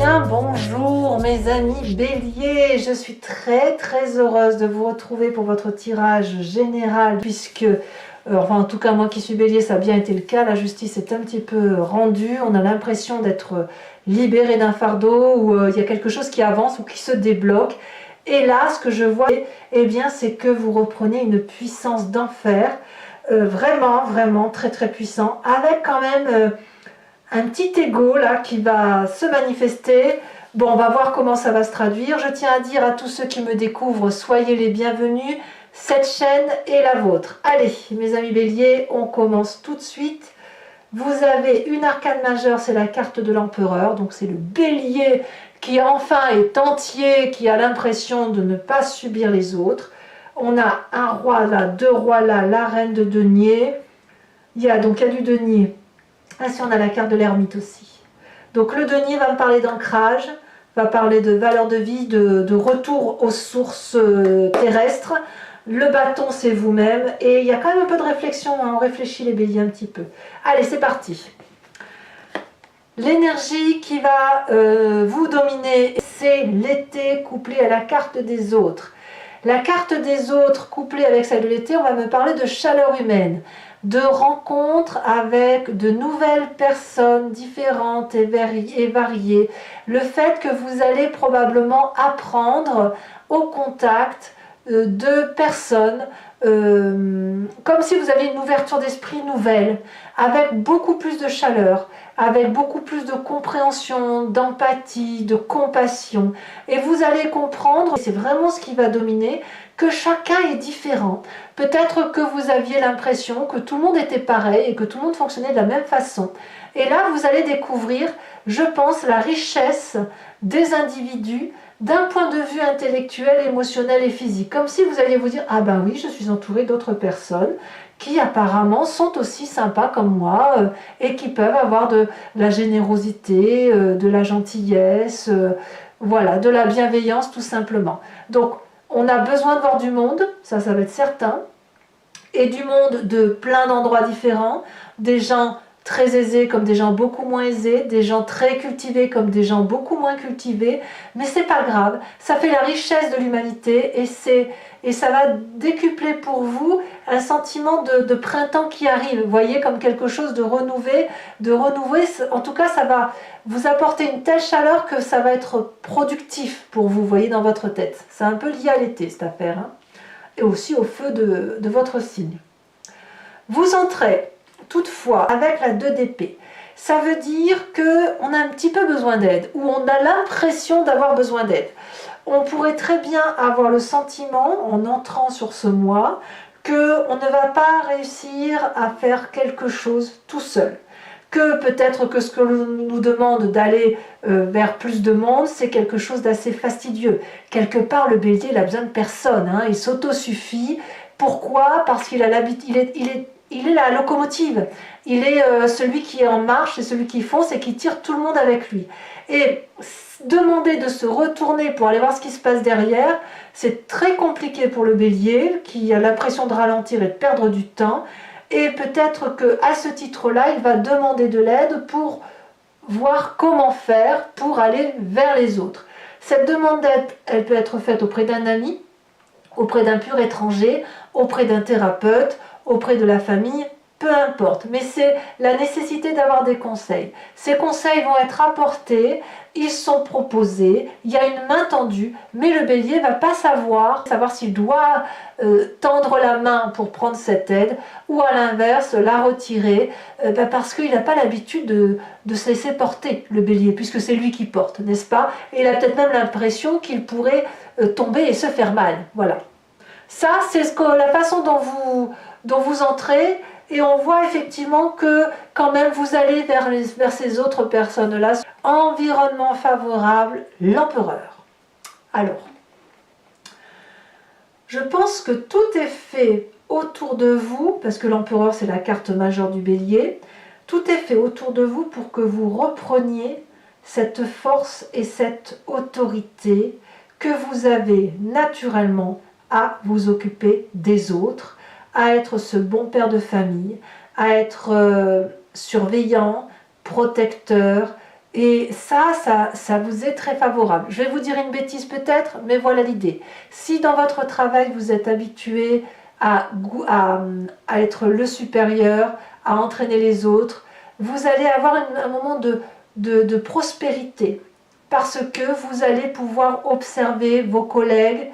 bien, bonjour mes amis Bélier, je suis très heureuse de vous retrouver pour votre tirage général puisque, enfin en tout cas moi qui suis Bélier ça a bien été le cas, la justice est un petit peu rendue, on a l'impression d'être libéré d'un fardeau ou il y a quelque chose qui avance ou qui se débloque et là ce que je vois eh bien c'est que vous reprenez une puissance d'enfer, vraiment très puissant avec quand même... un petit ego là qui va se manifester. Bon, on va voir comment ça va se traduire. Je tiens à dire à tous ceux qui me découvrent, soyez les bienvenus. Cette chaîne est la vôtre. Allez, mes amis Bélier, on commence tout de suite. Vous avez une arcane majeure, c'est la carte de l'empereur. Donc c'est le Bélier qui enfin est entier, qui a l'impression de ne pas subir les autres. On a un roi là, deux rois là, la reine de denier. Il y a du denier. Ah si, on a la carte de l'ermite aussi. Donc le denier va me parler d'ancrage, va parler de valeur de vie, de retour aux sources terrestres. Le bâton, c'est vous-même. Et il y a quand même un peu de réflexion, hein, on réfléchit les béliers un petit peu. Allez, c'est parti. L'énergie qui va vous dominer, c'est l'été couplé à la carte des autres. La carte des autres couplée avec celle de l'été, on va me parler de chaleur humaine, de rencontres avec de nouvelles personnes différentes et variées. Le fait que vous allez probablement apprendre au contact de personnes, comme si vous aviez une ouverture d'esprit nouvelle, avec beaucoup plus de chaleur, avec beaucoup plus de compréhension, d'empathie, de compassion. Et vous allez comprendre, et c'est vraiment ce qui va dominer, que chacun est différent. Peut-être que vous aviez l'impression que tout le monde était pareil et que tout le monde fonctionnait de la même façon. Et là, vous allez découvrir, je pense, la richesse des individus d'un point de vue intellectuel, émotionnel et physique. Comme si vous alliez vous dire, ah ben oui, je suis entouré d'autres personnes qui apparemment sont aussi sympas comme moi et qui peuvent avoir de la générosité, de la gentillesse, voilà, de la bienveillance tout simplement. Donc, on a besoin de voir du monde, ça va être certain, et du monde de plein d'endroits différents, des gens très aisés comme des gens beaucoup moins aisés, des gens très cultivés comme des gens beaucoup moins cultivés, mais c'est pas grave, ça fait la richesse de l'humanité et ça va décupler pour vous un sentiment de printemps qui arrive, vous voyez, comme quelque chose de renouvelé, en tout cas ça va vous apporter une telle chaleur que ça va être productif pour vous, voyez, dans votre tête. C'est un peu lié à l'été cette affaire, hein, et aussi au feu de votre signe. Vous entrez toutefois avec la 2 d'épée. Ça veut dire qu'on a un petit peu besoin d'aide, ou on a l'impression d'avoir besoin d'aide. On pourrait très bien avoir le sentiment, en entrant sur ce mois, qu'on ne va pas réussir à faire quelque chose tout seul. Que peut-être que ce que l'on nous demande d'aller vers plus de monde, c'est quelque chose d'assez fastidieux. Quelque part, le bélier, il a besoin de personne, hein, il s'autosuffit. Pourquoi? Parce qu'il a l'habitude, il est la locomotive, il est celui qui est en marche, c'est celui qui fonce et qui tire tout le monde avec lui. Et demander de se retourner pour aller voir ce qui se passe derrière, c'est très compliqué pour le bélier qui a l'impression de ralentir et de perdre du temps. Et peut-être qu'à ce titre-là, il va demander de l'aide pour voir comment faire pour aller vers les autres. Cette demande d'aide, elle peut être faite auprès d'un ami, auprès d'un pur étranger, auprès d'un thérapeute, auprès de la famille, peu importe. Mais c'est la nécessité d'avoir des conseils. Ces conseils vont être apportés, ils sont proposés, il y a une main tendue, mais le bélier ne va pas savoir s'il doit tendre la main pour prendre cette aide, ou à l'inverse, la retirer, parce qu'il n'a pas l'habitude de se laisser porter, le bélier, puisque c'est lui qui porte, n'est-ce pas? Et il a peut-être même l'impression qu'il pourrait tomber et se faire mal. Voilà. Ça, c'est la façon dont vous entrez, et on voit effectivement que quand même vous allez vers ces autres personnes-là. Environnement favorable, l'empereur. Alors, je pense que tout est fait autour de vous, parce que l'empereur c'est la carte majeure du bélier, tout est fait autour de vous pour que vous repreniez cette force et cette autorité que vous avez naturellement à vous occuper des autres, à être ce bon père de famille, à être surveillant, protecteur Et ça vous est très favorable. Je vais vous dire une bêtise peut-être, mais voilà l'idée. Si dans votre travail, vous êtes habitué à être le supérieur, à entraîner les autres, vous allez avoir un moment de prospérité parce que vous allez pouvoir observer vos collègues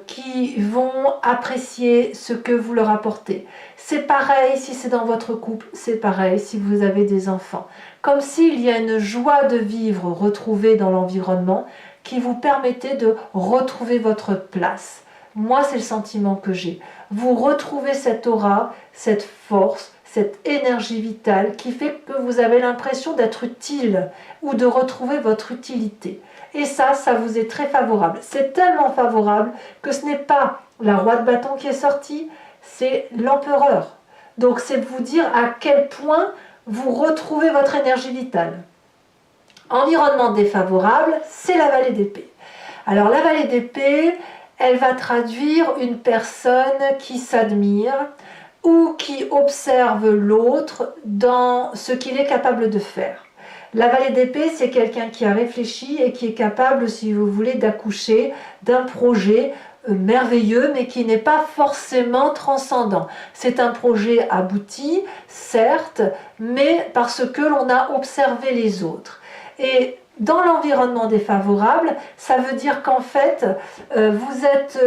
qui vont apprécier ce que vous leur apportez. C'est pareil si c'est dans votre couple, c'est pareil si vous avez des enfants. Comme s'il y a une joie de vivre retrouvée dans l'environnement qui vous permettait de retrouver votre place. Moi, c'est le sentiment que j'ai. Vous retrouvez cette aura, cette force, cette énergie vitale qui fait que vous avez l'impression d'être utile ou de retrouver votre utilité. Et ça vous est très favorable. C'est tellement favorable que ce n'est pas la roi de bâton qui est sortie, c'est l'empereur. Donc c'est vous dire à quel point vous retrouvez votre énergie vitale. Environnement défavorable, c'est la vallée d'épée. Alors la vallée d'épée, elle va traduire une personne qui s'admire ou qui observe l'autre dans ce qu'il est capable de faire. La vallée d'épée, c'est quelqu'un qui a réfléchi et qui est capable, si vous voulez, d'accoucher d'un projet merveilleux, mais qui n'est pas forcément transcendant. C'est un projet abouti, certes, mais parce que l'on a observé les autres. Et dans l'environnement défavorable, ça veut dire qu'en fait, vous êtes...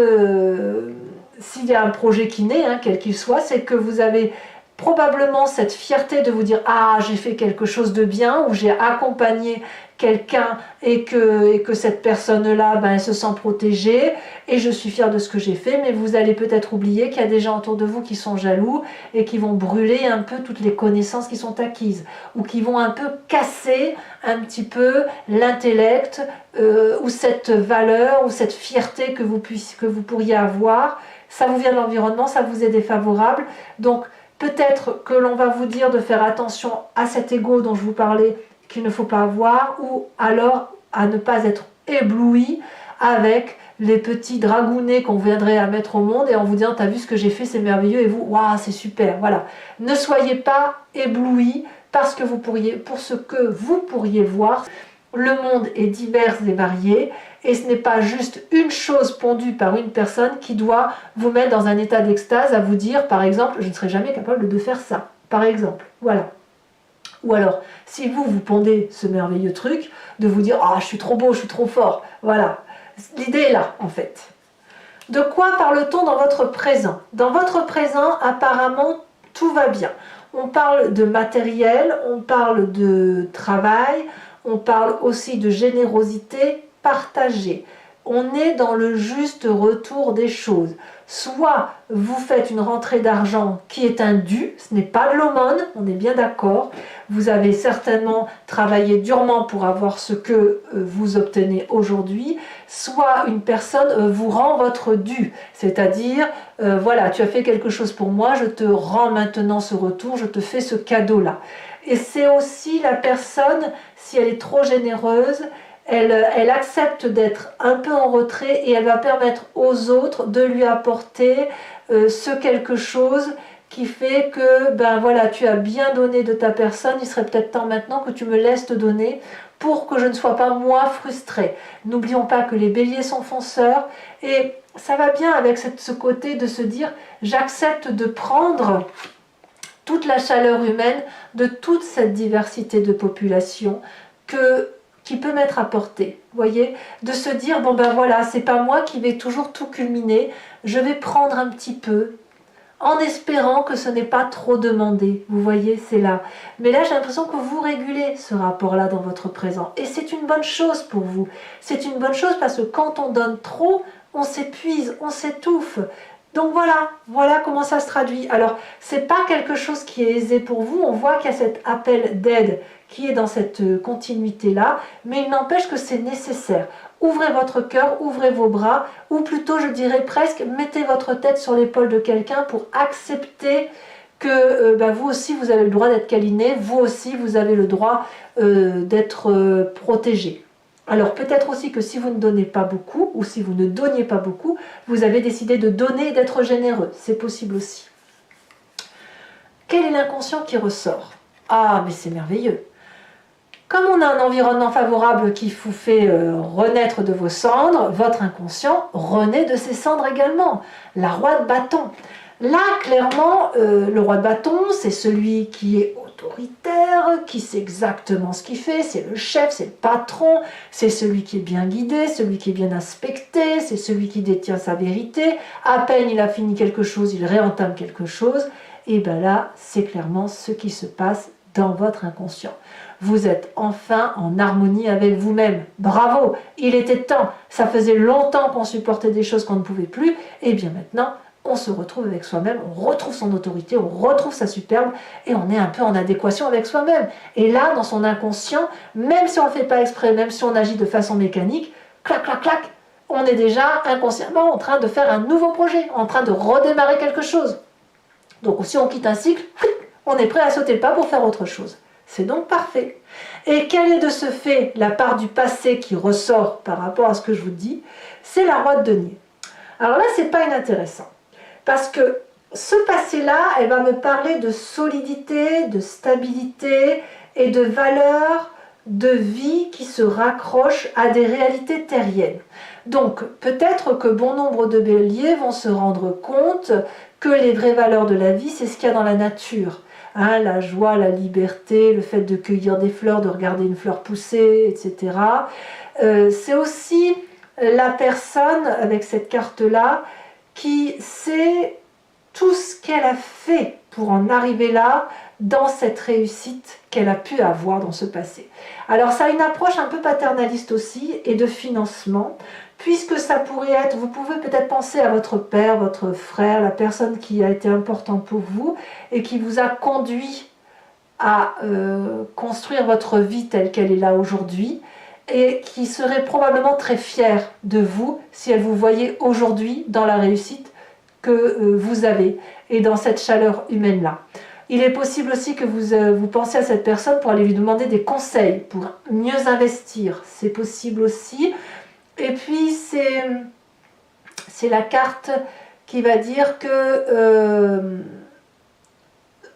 s'il y a un projet qui naît, quel qu'il soit, c'est que vous avez probablement cette fierté de vous dire « Ah, j'ai fait quelque chose de bien » ou « J'ai accompagné quelqu'un et que cette personne-là, elle se sent protégée et je suis fière de ce que j'ai fait », mais vous allez peut-être oublier qu'il y a des gens autour de vous qui sont jaloux et qui vont brûler un peu toutes les connaissances qui sont acquises ou qui vont un peu casser un petit peu l'intellect ou cette valeur ou cette fierté que vous pourriez avoir. Ça vous vient de l'environnement, ça vous est défavorable. Donc peut-être que l'on va vous dire de faire attention à cet ego dont je vous parlais, qu'il ne faut pas avoir, ou alors à ne pas être ébloui avec les petits dragounets qu'on viendrait à mettre au monde et en vous disant t'as vu ce que j'ai fait, c'est merveilleux, et vous, waouh, c'est super. Voilà. Ne soyez pas ébloui pour ce que vous pourriez voir. Le monde est divers et varié et ce n'est pas juste une chose pondue par une personne qui doit vous mettre dans un état d'extase à vous dire par exemple je ne serai jamais capable de faire ça, par exemple, voilà. Ou alors si vous pondez ce merveilleux truc de vous dire ah je suis trop beau, je suis trop fort, voilà, l'idée est là en fait. De quoi parle-t-on dans votre présent? Dans votre présent apparemment tout va bien. On parle de matériel, on parle de travail, on parle aussi de générosité partagée. On est dans le juste retour des choses. Soit vous faites une rentrée d'argent qui est un dû, ce n'est pas de l'aumône, on est bien d'accord. Vous avez certainement travaillé durement pour avoir ce que vous obtenez aujourd'hui. Soit une personne vous rend votre dû, c'est-à-dire, voilà, tu as fait quelque chose pour moi, je te rends maintenant ce retour, je te fais ce cadeau-là. Et c'est aussi la personne, si elle est trop généreuse, elle accepte d'être un peu en retrait et elle va permettre aux autres de lui apporter ce quelque chose qui fait que, voilà, tu as bien donné de ta personne, il serait peut-être temps maintenant que tu me laisses te donner pour que je ne sois pas moi frustrée. N'oublions pas que les béliers sont fonceurs et ça va bien avec ce côté de se dire j'accepte de prendre toute la chaleur humaine de toute cette diversité de population qui peut m'être apportée, voyez, de se dire bon voilà, c'est pas moi qui vais toujours tout culminer, je vais prendre un petit peu en espérant que ce n'est pas trop demandé, vous voyez, c'est là. Mais là j'ai l'impression que vous régulez ce rapport-là dans votre présent et c'est une bonne chose pour vous. C'est une bonne chose parce que quand on donne trop, on s'épuise, on s'étouffe. Donc voilà comment ça se traduit. Alors, c'est pas quelque chose qui est aisé pour vous, on voit qu'il y a cet appel d'aide qui est dans cette continuité-là, mais il n'empêche que c'est nécessaire. Ouvrez votre cœur, ouvrez vos bras, ou plutôt, je dirais presque, mettez votre tête sur l'épaule de quelqu'un pour accepter que vous aussi, vous avez le droit d'être câliné, vous aussi, vous avez le droit d'être protégé. Alors peut-être aussi que si vous ne donnez pas beaucoup, ou si vous ne donniez pas beaucoup, vous avez décidé de donner et d'être généreux. C'est possible aussi. Quel est l'inconscient qui ressort? Ah, mais c'est merveilleux. Comme on a un environnement favorable qui vous fait renaître de vos cendres, votre inconscient renaît de ses cendres également. La roi de bâton. Là, clairement, le roi de bâton, c'est celui qui est autoritaire, qui sait exactement ce qu'il fait, c'est le chef, c'est le patron, c'est celui qui est bien guidé, celui qui est bien inspecté, c'est celui qui détient sa vérité. À peine il a fini quelque chose, il réentame quelque chose. Et bien là, c'est clairement ce qui se passe dans votre inconscient. Vous êtes enfin en harmonie avec vous-même. Bravo, il était temps. Ça faisait longtemps qu'on supportait des choses qu'on ne pouvait plus. Et bien maintenant, on se retrouve avec soi-même, on retrouve son autorité, on retrouve sa superbe et on est un peu en adéquation avec soi-même. Et là, dans son inconscient, même si on ne le fait pas exprès, même si on agit de façon mécanique, clac, clac, clac, on est déjà inconsciemment en train de faire un nouveau projet, en train de redémarrer quelque chose. Donc si on quitte un cycle, on est prêt à sauter le pas pour faire autre chose. C'est donc parfait. Et quelle est de ce fait la part du passé qui ressort par rapport à ce que je vous dis? C'est la roi de denier. Alors là, c'est pas inintéressant. Parce que ce passé-là, elle va me parler de solidité, de stabilité et de valeurs de vie qui se raccrochent à des réalités terriennes. Donc, peut-être que bon nombre de béliers vont se rendre compte que les vraies valeurs de la vie, c'est ce qu'il y a dans la nature. Hein, la joie, la liberté, le fait de cueillir des fleurs, de regarder une fleur pousser, etc. C'est aussi la personne, avec cette carte-là, qui sait tout ce qu'elle a fait pour en arriver là, dans cette réussite qu'elle a pu avoir dans ce passé. Alors ça a une approche un peu paternaliste aussi, et de financement, puisque ça pourrait être, vous pouvez peut-être penser à votre père, votre frère, la personne qui a été importante pour vous, et qui vous a conduit à construire votre vie telle qu'elle est là aujourd'hui, et qui serait probablement très fière de vous si elle vous voyait aujourd'hui dans la réussite que vous avez et dans cette chaleur humaine-là. Il est possible aussi que vous pensiez à cette personne pour aller lui demander des conseils pour mieux investir. C'est possible aussi. Et puis c'est la carte qui va dire que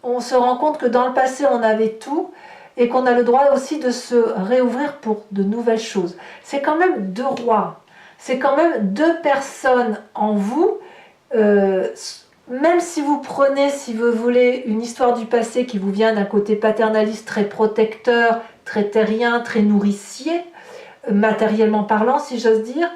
on se rend compte que dans le passé on avait tout et qu'on a le droit aussi de se réouvrir pour de nouvelles choses. C'est quand même deux rois, c'est quand même deux personnes en vous. Même si vous prenez, si vous voulez, une histoire du passé qui vous vient d'un côté paternaliste très protecteur, très terrien, très nourricier, matériellement parlant si j'ose dire,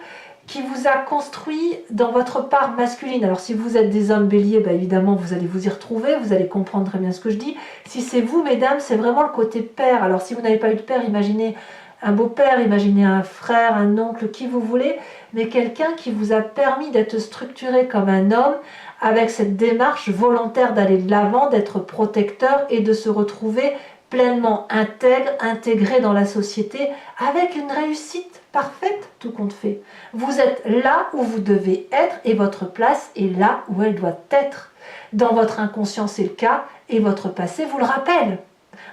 qui vous a construit dans votre part masculine. Alors si vous êtes des hommes béliers, bah évidemment vous allez vous y retrouver, vous allez comprendre très bien ce que je dis. Si c'est vous mesdames, c'est vraiment le côté père. Alors si vous n'avez pas eu de père, imaginez un beau-père, imaginez un frère, un oncle, qui vous voulez, mais quelqu'un qui vous a permis d'être structuré comme un homme, avec cette démarche volontaire d'aller de l'avant, d'être protecteur et de se retrouver pleinement intègre, intégré dans la société, avec une réussite parfaite, tout compte fait. Vous êtes là où vous devez être et votre place est là où elle doit être. Dans votre inconscient, c'est le cas, et votre passé vous le rappelle.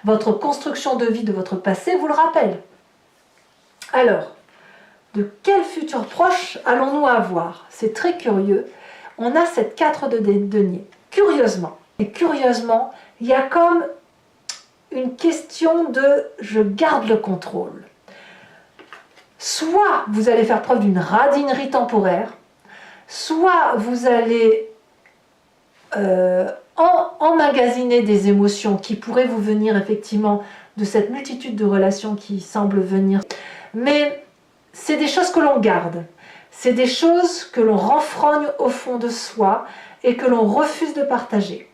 Votre construction de vie de votre passé vous le rappelle. Alors, de quel futur proche allons-nous avoir? C'est très curieux. On a cette 4 de denier. Curieusement, il y a comme une question de « je garde le contrôle ». Soit vous allez faire preuve d'une radinerie temporaire, soit vous allez emmagasiner des émotions qui pourraient vous venir effectivement de cette multitude de relations qui semblent venir. Mais c'est des choses que l'on garde, c'est des choses que l'on renfrogne au fond de soi et que l'on refuse de partager.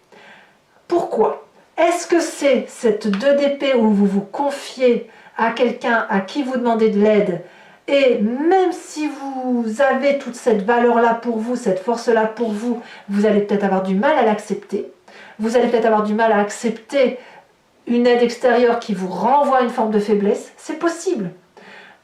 Pourquoi? Est-ce que c'est cette 2 d'épée où vous vous confiez à quelqu'un à qui vous demandez de l'aide, et même si vous avez toute cette valeur-là pour vous, cette force-là pour vous, vous allez peut-être avoir du mal à l'accepter, vous allez peut-être avoir du mal à accepter une aide extérieure qui vous renvoie une forme de faiblesse, c'est possible.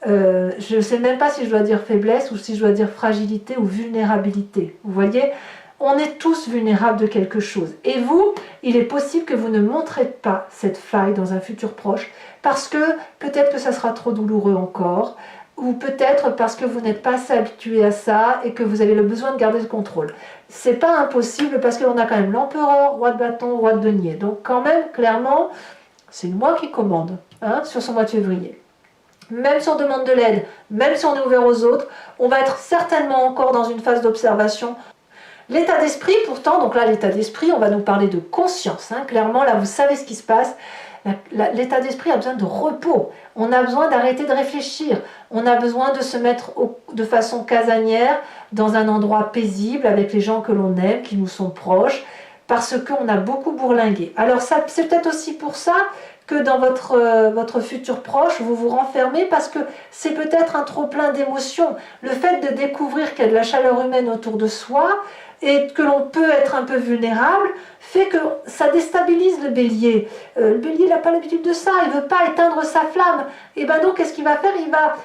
Je ne sais même pas si je dois dire faiblesse ou si je dois dire fragilité ou vulnérabilité. Vous voyez, on est tous vulnérables de quelque chose. Et vous, il est possible que vous ne montrez pas cette faille dans un futur proche parce que peut-être que ça sera trop douloureux encore, ou peut-être parce que vous n'êtes pas assez habitué à ça et que vous avez le besoin de garder le contrôle. C'est pas impossible parce qu'on a quand même l'empereur, roi de bâton, roi de denier. Donc quand même, clairement, c'est moi qui commande hein, sur ce mois de février. Même si on demande de l'aide, même si on est ouvert aux autres, on va être certainement encore dans une phase d'observation. L'état d'esprit, pourtant, donc là, l'état d'esprit, on va nous parler de conscience. Hein, clairement, là, vous savez ce qui se passe. L'état d'esprit a besoin de repos. On a besoin d'arrêter de réfléchir. On a besoin de se mettre de façon casanière dans un endroit paisible avec les gens que l'on aime, qui nous sont proches, parce qu'on a beaucoup bourlingué. Alors, c'est peut-être aussi pour ça que dans votre futur proche, vous vous renfermez parce que c'est peut-être un trop-plein d'émotions. Le fait de découvrir qu'il y a de la chaleur humaine autour de soi et que l'on peut être un peu vulnérable, fait que ça déstabilise le bélier. Le bélier n'a pas l'habitude de ça, il ne veut pas éteindre sa flamme. Et bien donc, qu'est-ce qu'il va faire? Il va,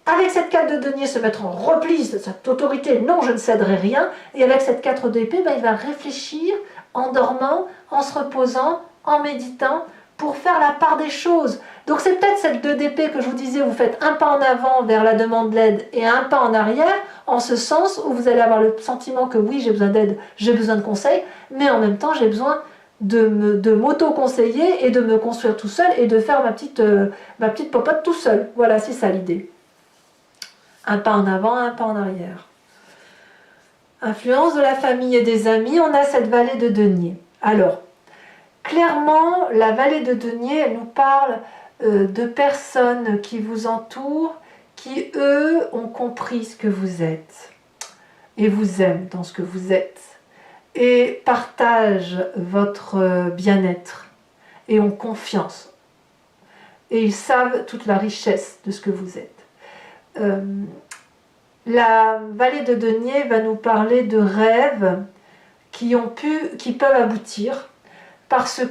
avec cette 4 de denier, se mettre en repli de cette autorité. Non, je ne céderai rien. Et avec cette 4 d'épée, ben, il va réfléchir en dormant, en se reposant, en méditant, pour faire la part des choses. Donc c'est peut-être cette 2 d'épée que je vous disais, vous faites un pas en avant vers la demande d'aide et un pas en arrière, en ce sens où vous allez avoir le sentiment que oui, j'ai besoin d'aide, j'ai besoin de conseils, mais en même temps, j'ai besoin de m'auto-conseiller et de me construire tout seul et de faire ma petite popote tout seul. Voilà, c'est ça l'idée. Un pas en avant, un pas en arrière. Influence de la famille et des amis, on a cette vallée de denier. Alors, clairement, la vallée de denier, elle nous parle de personnes qui vous entourent, qui, eux, ont compris ce que vous êtes et vous aiment dans ce que vous êtes et partagent votre bien-être et ont confiance. Et ils savent toute la richesse de ce que vous êtes. La vallée de denier va nous parler de rêves qui peuvent aboutir, parce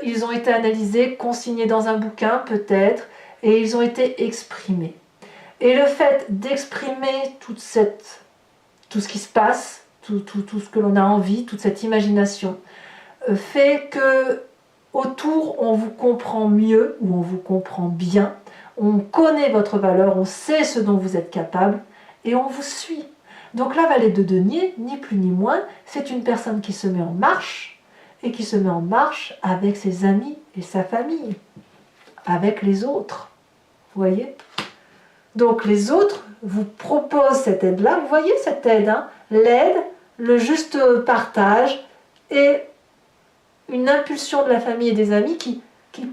qu'ils ont été analysés, consignés dans un bouquin peut-être, et ils ont été exprimés. Et le fait d'exprimer tout ce qui se passe, tout ce que l'on a envie, toute cette imagination, fait que autour on vous comprend mieux, ou on vous comprend bien, on connaît votre valeur, on sait ce dont vous êtes capable, et on vous suit. Donc la vallée de denier, ni plus ni moins, c'est une personne qui se met en marche, et qui se met en marche avec ses amis et sa famille, avec les autres. Vous voyez? Donc les autres vous proposent cette aide-là. Vous voyez cette aide, hein? L'aide, le juste partage et une impulsion de la famille et des amis qui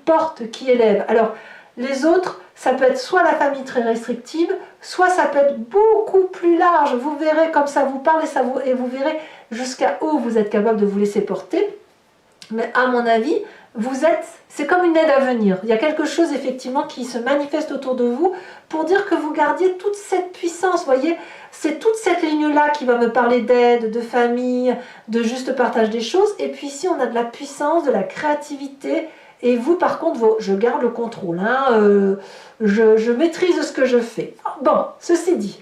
porte, qui élève. Alors les autres, ça peut être soit la famille très restrictive, soit ça peut être beaucoup plus large. Vous verrez comme ça vous parle et vous verrez jusqu'à où vous êtes capable de vous laisser porter. Mais à mon avis, c'est comme une aide à venir. Il y a quelque chose effectivement qui se manifeste autour de vous pour dire que vous gardiez toute cette puissance. Vous voyez, c'est toute cette ligne-là qui va me parler d'aide, de famille, de juste partage des choses. Et puis ici, on a de la puissance, de la créativité. Et vous, par contre, je garde le contrôle. Hein, je maîtrise ce que je fais. Bon, ceci dit,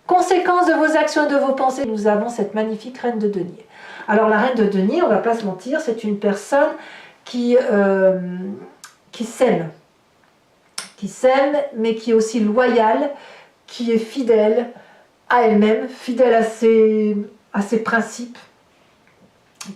conséquence de vos actions et de vos pensées, nous avons cette magnifique reine de denier. Alors la reine de denier, on ne va pas se mentir, c'est une personne qui s'aime, mais qui est aussi loyale, qui est fidèle à elle-même, fidèle à ses principes,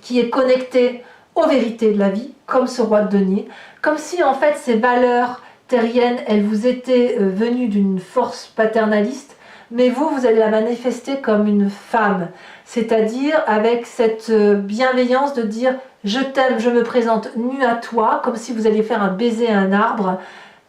qui est connectée aux vérités de la vie, comme ce roi de denier, comme si en fait ces valeurs terriennes, elles vous étaient venues d'une force paternaliste, mais vous allez la manifester comme une femme, c'est-à-dire avec cette bienveillance de dire « je t'aime, je me présente nue à toi », comme si vous alliez faire un baiser à un arbre,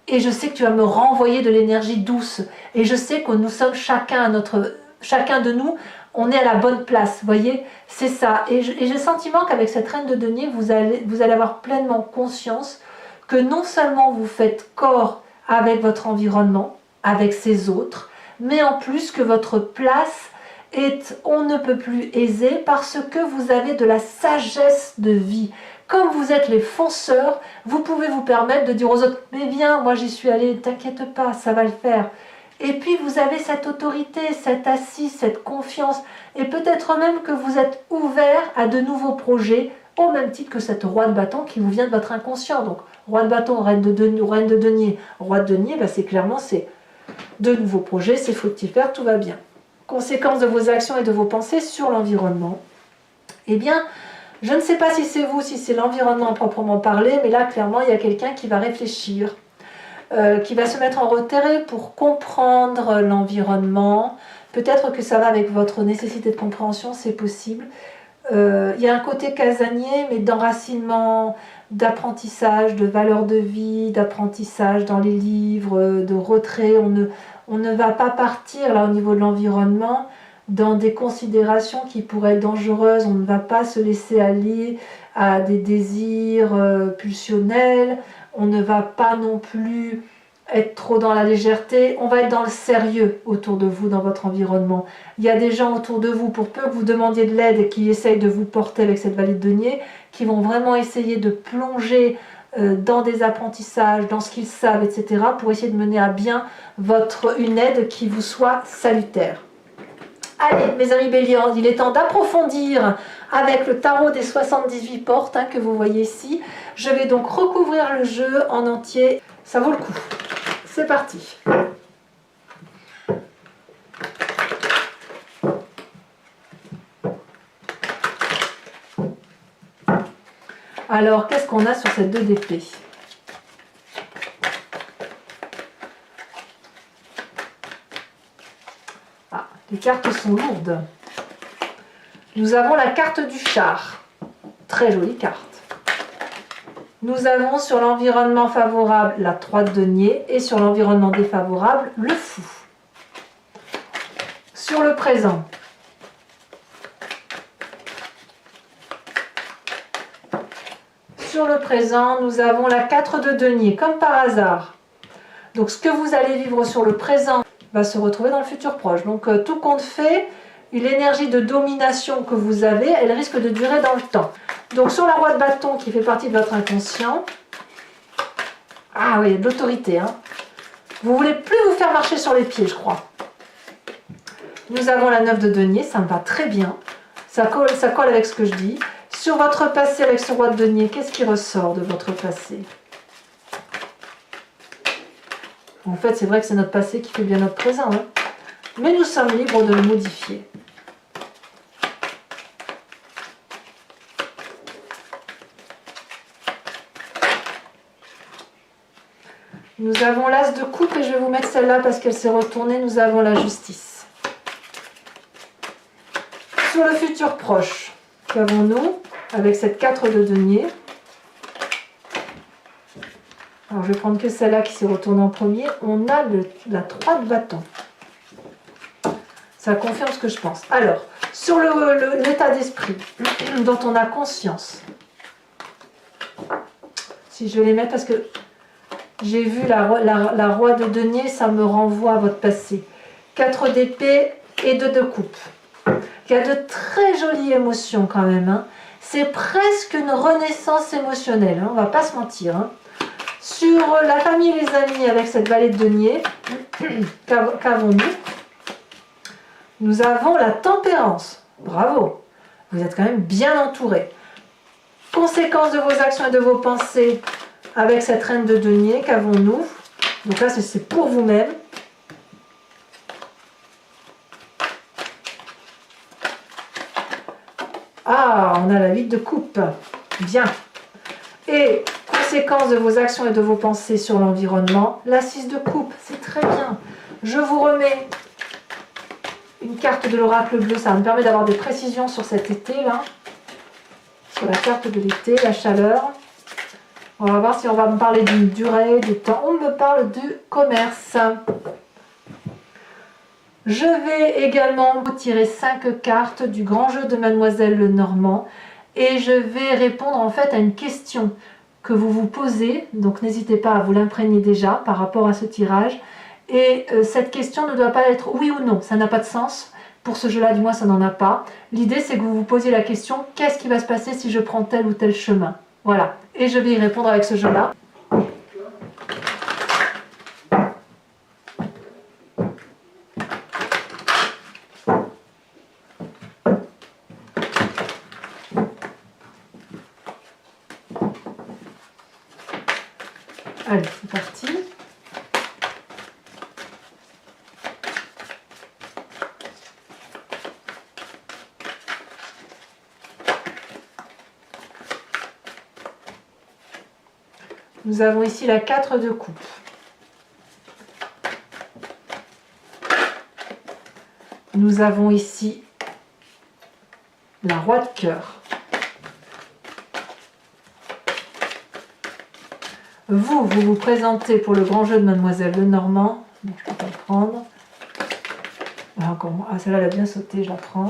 et je sais que tu vas me renvoyer de l'énergie douce, et je sais que nous sommes chacun de nous, on est à la bonne place, vous voyez, c'est ça. Et j'ai le sentiment qu'avec cette reine de denier, vous allez avoir pleinement conscience que non seulement vous faites corps avec votre environnement, avec ces autres, mais en plus que votre place est on ne peut plus aisée parce que vous avez de la sagesse de vie. Comme vous êtes les fonceurs, vous pouvez vous permettre de dire aux autres « mais viens, moi j'y suis allé, t'inquiète pas, ça va le faire ». Et puis vous avez cette autorité, cette assise, cette confiance, et peut-être même que vous êtes ouvert à de nouveaux projets, au même titre que cette roi de bâton qui vous vient de votre inconscient. Donc roi de bâton, reine de denier, roi de denier, c'est clairement de nouveaux projets, c'est fructifère, tout va bien. Conséquence de vos actions et de vos pensées sur l'environnement. Eh bien, Je ne sais pas si c'est vous, si c'est l'environnement proprement parlé, mais là, clairement, il y a quelqu'un qui va réfléchir, qui va se mettre en retrait pour comprendre l'environnement. Peut-être que ça va avec votre nécessité de compréhension, c'est possible. Il y a un côté casanier, mais d'enracinement, d'apprentissage, de valeur de vie, d'apprentissage dans les livres, de retrait. On ne va pas partir là au niveau de l'environnement dans des considérations qui pourraient être dangereuses. On ne va pas se laisser aller à des désirs pulsionnels. On ne va pas non plus être trop dans la légèreté. On va être dans le sérieux autour de vous, dans votre environnement. Il y a des gens autour de vous, pour peu que vous demandiez de l'aide et qui essayent de vous porter avec cette vallée de denier, qui vont vraiment essayer de plonger dans des apprentissages, dans ce qu'ils savent, etc., pour essayer de mener à bien une aide qui vous soit salutaire. Allez, mes amis Bélier, il est temps d'approfondir avec le tarot des 78 portes que vous voyez ici. Je vais donc recouvrir le jeu en entier. Ça vaut le coup. C'est parti. Alors, qu'est-ce qu'on a sur cette 2 d'épée? Ah, les cartes sont lourdes. Nous avons la carte du char. Très jolie carte. Nous avons sur l'environnement favorable la 3 de denier et sur l'environnement défavorable le fou. Sur le présent, nous avons la 4 de denier, comme par hasard. Donc ce que vous allez vivre sur le présent va se retrouver dans le futur proche. Donc tout compte fait, l'énergie de domination que vous avez, elle risque de durer dans le temps. Donc sur la roue de bâton qui fait partie de votre inconscient, ah oui, il y a de l'autorité. Vous ne voulez plus vous faire marcher sur les pieds, je crois. Nous avons la 9 de denier, ça me va très bien. Ça colle avec ce que je dis. Sur votre passé avec ce roi de denier, qu'est-ce qui ressort de votre passé? En fait, c'est vrai que c'est notre passé qui fait bien notre présent. Mais nous sommes libres de le modifier. Nous avons l'as de coupe et je vais vous mettre celle-là parce qu'elle s'est retournée. Nous avons la justice. Sur le futur proche, qu'avons-nous avec cette 4 de denier? Alors je vais prendre que celle-là qui s'est retournée en premier. On a la 3 de bâton. Ça confirme ce que je pense. Alors, sur l'état d'esprit dont on a conscience. Si je vais les mettre parce que j'ai vu la roi de denier, ça me renvoie à votre passé. 4 d'épée et 2 de coupe. Il y a de très jolies émotions quand même. C'est presque une renaissance émotionnelle, on ne va pas se mentir. Sur la famille et les amis avec cette vallée de denier, qu'avons-nous? Nous avons la tempérance. Bravo, vous êtes quand même bien entouré. Conséquence de vos actions et de vos pensées avec cette reine de denier, qu'avons-nous? Donc là, c'est pour vous-même. Ah, on a la 8 de coupe. Bien. Et conséquence de vos actions et de vos pensées sur l'environnement, la 6 de coupe. C'est très bien. Je vous remets une carte de l'oracle bleu. Ça me permet d'avoir des précisions sur cet été, là. Sur la carte de l'été, la chaleur. On va voir si on va me parler d'une durée, du temps. On me parle du commerce. Je vais également tirer 5 cartes du grand jeu de Mademoiselle Lenormand et je vais répondre en fait à une question que vous vous posez, donc n'hésitez pas à vous l'imprégner déjà par rapport à ce tirage. Et cette question ne doit pas être oui ou non, ça n'a pas de sens. Pour ce jeu-là, du moins, ça n'en a pas. L'idée, c'est que vous vous posiez la question, qu'est-ce qui va se passer si je prends tel ou tel chemin? Voilà, et je vais y répondre avec ce jeu-là. Allez, c'est parti. Nous avons ici la 4 de coupe. Nous avons ici la roi de cœur. Vous vous présentez pour le grand jeu de Mademoiselle Lenormand. Donc, je peux pas le prendre. Ah, encore moi. Ah, celle-là, elle a bien sauté, je la prends.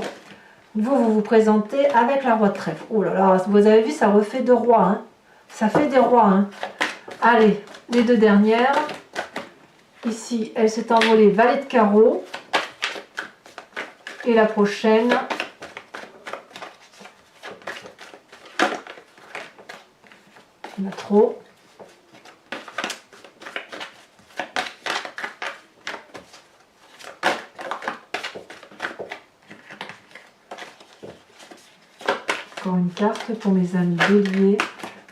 Vous vous présentez avec la roi de trèfle. Oh là là, vous avez vu, ça refait 2 rois. Hein. Ça fait des rois. Hein. Allez, les 2 dernières. Ici, elle s'est envolée valet de carreau. Et la prochaine, il y en a trop. Encore une carte pour mes amis béliers.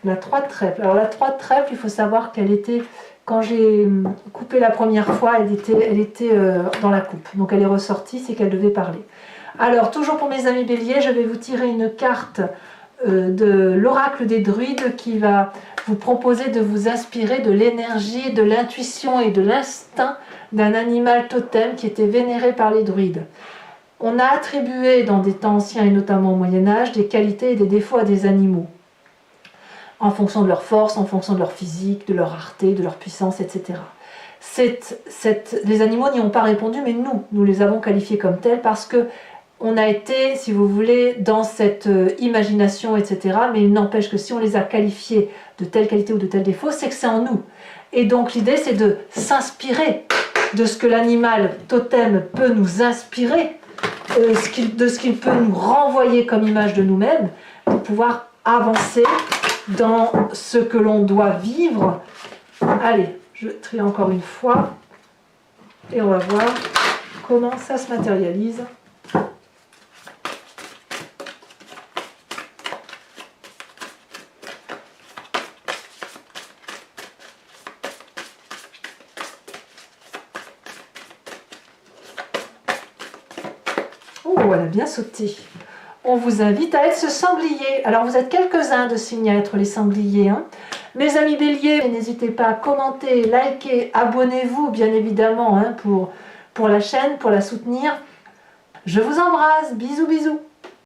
La 3 de trèfle. Alors la 3 de trèfle, il faut savoir qu'elle était, quand j'ai coupé la première fois, elle était dans la coupe. Donc elle est ressortie, c'est qu'elle devait parler. Alors toujours pour mes amis béliers, je vais vous tirer une carte de l'oracle des druides qui va vous proposer de vous inspirer de l'énergie, de l'intuition et de l'instinct d'un animal totem qui était vénéré par les druides. On a attribué dans des temps anciens et notamment au Moyen-Âge des qualités et des défauts à des animaux en fonction de leur force, en fonction de leur physique, de leur rareté, de leur puissance, etc. Les animaux n'y ont pas répondu, mais nous les avons qualifiés comme tels parce que on a été, si vous voulez, dans cette imagination, etc. Mais il n'empêche que si on les a qualifiés de telle qualité ou de tel défaut, c'est que c'est en nous. Et donc l'idée, c'est de s'inspirer de ce que l'animal totem peut nous inspirer, de ce qu'il peut nous renvoyer comme image de nous-mêmes, pour pouvoir avancer dans ce que l'on doit vivre. Allez, je trie encore une fois, et on va voir comment ça se matérialise. Oh, elle a bien sauté. On vous invite à être ce sanglier. Alors, vous êtes quelques-uns de signes à être les sangliers. Hein. Mes amis béliers, n'hésitez pas à commenter, liker, abonnez-vous, bien évidemment, hein, pour la chaîne, pour la soutenir. Je vous embrasse. Bisous, bisous.